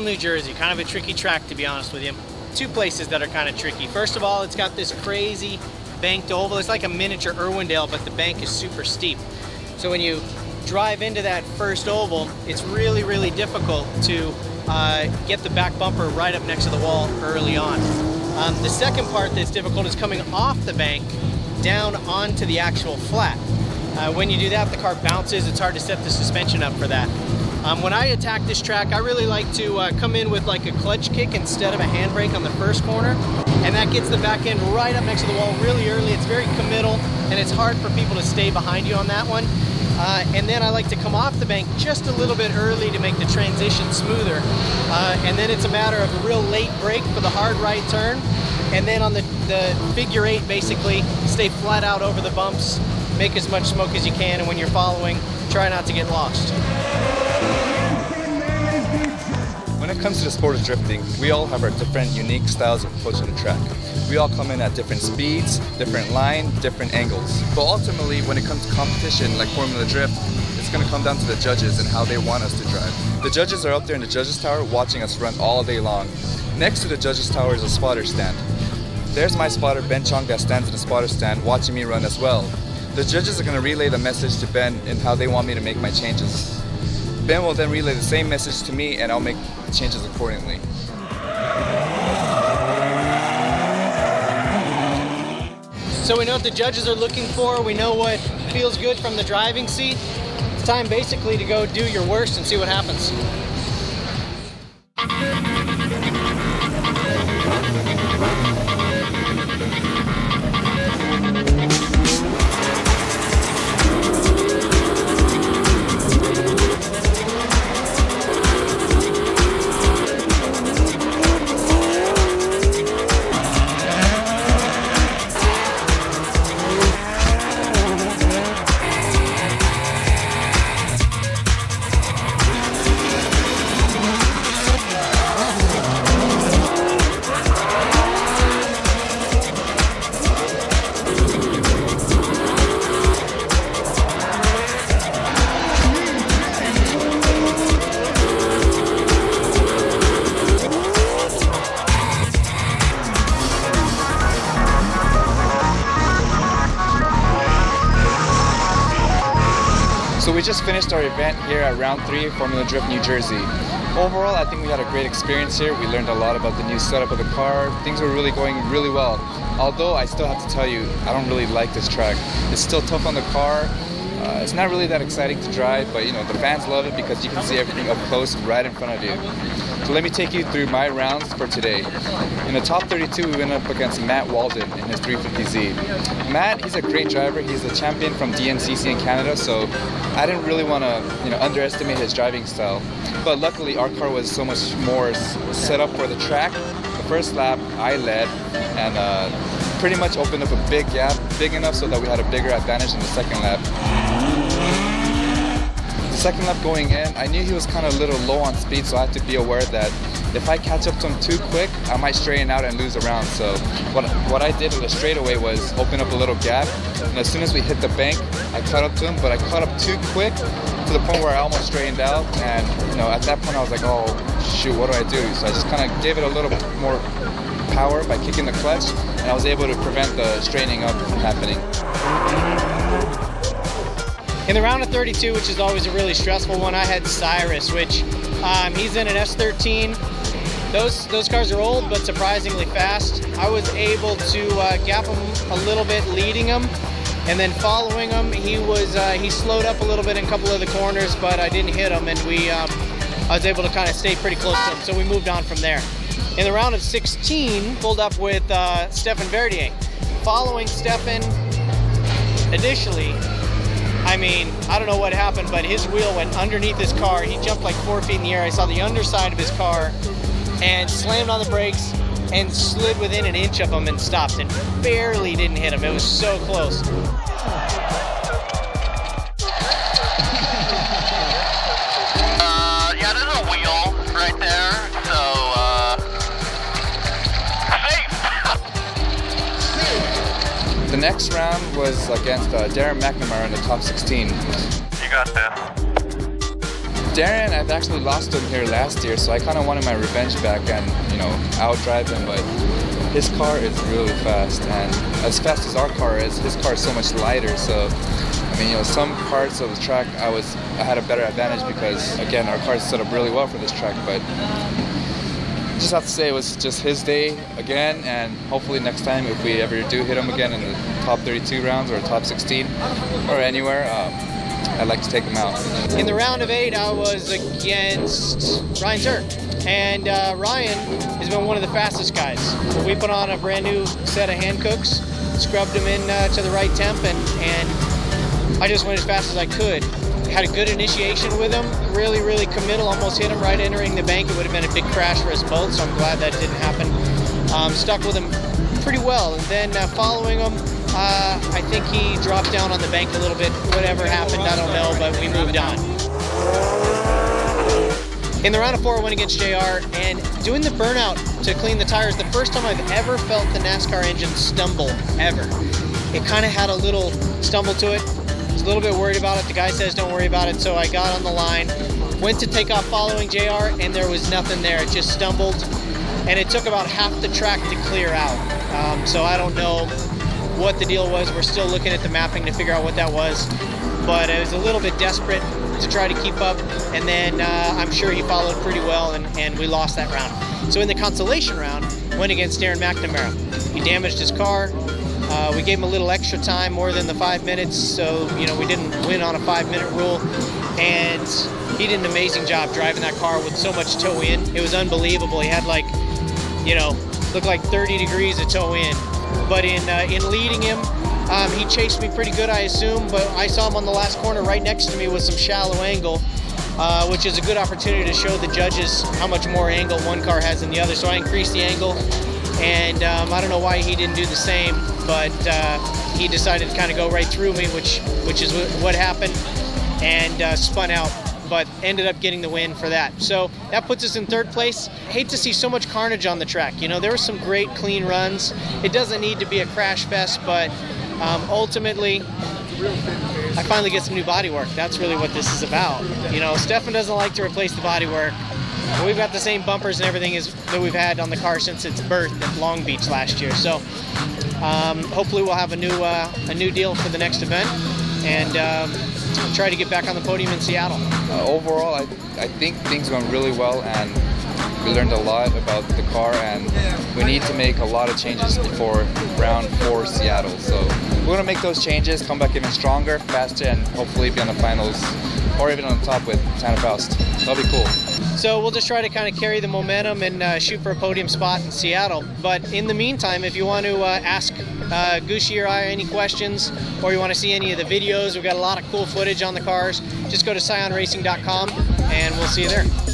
New Jersey, kind of a tricky track to be honest with you. Two places that are kind of tricky. First of all, it's got this crazy banked oval. It's like a miniature Irwindale, but the bank is super steep. So when you drive into that first oval, it's really, really difficult to get the back bumper right up next to the wall early on. The second part that's difficult is coming off the bank down onto the actual flat. When you do that, the car bounces. It's hard to set the suspension up for that. When I attack this track, I really like to come in with like a clutch kick instead of a handbrake on the first corner, and that gets the back end right up next to the wall really early. It's very committal, and it's hard for people to stay behind you on that one. And then I like to come off the bank just a little bit early to make the transition smoother. And then it's a matter of a real late brake for the hard right turn. And then on the figure eight, basically, stay flat out over the bumps, make as much smoke as you can, and when you're following, try not to get lost. When it comes to the sport of drifting, we all have our different unique styles of approaching the track. We all come in at different speeds, different line, different angles. But ultimately, when it comes to competition like Formula Drift, it's going to come down to the judges and how they want us to drive. The judges are up there in the judges tower watching us run all day long. Next to the judges tower is a spotter stand. There's my spotter Ben Chong that stands in the spotter stand watching me run as well. The judges are going to relay the message to Ben and how they want me to make my changes. Ben will then relay the same message to me and I'll make changes accordingly. So we know what the judges are looking for, we know what feels good from the driving seat. It's time basically to go do your worst and see what happens. So we just finished our event here at Round 3 Formula Drift New Jersey. Overall, I think we had a great experience here. We learned a lot about the new setup of the car. Things were really going really well. Although I still have to tell you, I don't really like this track. It's still tough on the car. It's not really that exciting to drive, but you know, the fans love it because you can see everything up close right in front of you. So let me take you through my rounds for today. In the top 32, we went up against Matt Walden in his 350Z. Matt, he's a great driver. He's a champion from DNCC in Canada, so I didn't really want to, underestimate his driving style. But luckily, our car was so much more set up for the track. The first lap, I led, and pretty much opened up a big gap, big enough so that we had a bigger advantage in the second lap. The second lap going in, I knew he was kind of a little low on speed, so I had to be aware that if I catch up to him too quick, I might straighten out and lose a round. So what I did in the straightaway was open up a little gap, and as soon as we hit the bank, I caught up to him, but I caught up too quick to the point where I almost straightened out, and at that point I was like, oh shoot, what do I do? So I just kind of gave it a little more power by kicking the clutch, and I was able to prevent the straightening up from happening. In the round of 32, which is always a really stressful one, I had Cyrus, which he's in an S13. Those cars are old, but surprisingly fast. I was able to gap him a little bit, leading him, and then following him. He slowed up a little bit in a couple of the corners, but I didn't hit him, and I was able to kind of stay pretty close to him, so we moved on from there. In the round of 16, pulled up with Stefan Verdier. Following Stefan, initially, I don't know what happened, but his wheel went underneath his car. He jumped like 4 feet in the air. I saw the underside of his car and slammed on the brakes and slid within an inch of him and stopped and barely didn't hit him. It was so close. Yeah, there's a wheel right there, so The next round was against Darren McNamara in the top 16. You got this. Darren, I've actually lost him here last year, so I kind of wanted my revenge back and, you know, outdrive him, but his car is really fast, and as fast as our car is, his car is so much lighter, so, I mean, you know, some parts of the track I had a better advantage because, again, our car is set up really well for this track, but just have to say it was just his day again, and hopefully next time if we ever do hit him again in the top 32 rounds or top 16 or anywhere, I'd like to take him out. In the round of 8, I was against Ryan Zerk, and Ryan has been one of the fastest guys. We put on a brand new set of hand cooks, scrubbed him in to the right temp, and I just went as fast as I could. Had a good initiation with him, really committal, almost hit him right entering the bank. It would have been a big crash for us both, so I'm glad that didn't happen. Stuck with him pretty well, and then following him, I think he dropped down on the bank a little bit. Whatever happened, I don't know, but we moved on. In the round of 4, I went against JR, and doing the burnout to clean the tires, the first time I've ever felt the NASCAR engine stumble, ever. It kind of had a little stumble to it. I was a little bit worried about it. The guy says don't worry about it, so I got on the line, went to take off following JR, and there was nothing there. It just stumbled, and it took about half the track to clear out. So I don't know what the deal was. We're still looking at the mapping to figure out what that was, but it was a little bit desperate to try to keep up, and then I'm sure he followed pretty well, and we lost that round. So in the consolation round, went against Darren McNamara. He damaged his car. We gave him a little extra time, more than the 5 minutes, so you know we didn't win on a 5-minute rule, and he did an amazing job driving that car with so much toe in. It was unbelievable. He had like, you know, looked like 30 degrees of toe in. But in leading him, he chased me pretty good, I assume, but I saw him on the last corner right next to me with some shallow angle, which is a good opportunity to show the judges how much more angle one car has than the other. So I increased the angle, and I don't know why he didn't do the same, but he decided to kind of go right through me, which is what happened, and spun out, but ended up getting the win for that. So that puts us in 3rd place. Hate to see so much carnage on the track. You know, there were some great clean runs. It doesn't need to be a crash fest, but ultimately, I finally get some new bodywork. That's really what this is about. You know, Stefan doesn't like to replace the bodywork. We've got the same bumpers and everything that we've had on the car since its birth at Long Beach last year. So hopefully we'll have a new deal for the next event, and try to get back on the podium in Seattle. Overall, I think things went really well, and we learned a lot about the car, and we need to make a lot of changes before round 4 Seattle. So we're going to make those changes, come back even stronger, faster, and hopefully be on the finals or even on the top with Tanner Faust. That'll be cool. So we'll just try to kind of carry the momentum and shoot for a podium spot in Seattle. But in the meantime, if you want to ask Gucci or I any questions, or you want to see any of the videos, we've got a lot of cool footage on the cars, just go to scionracing.com and we'll see you there.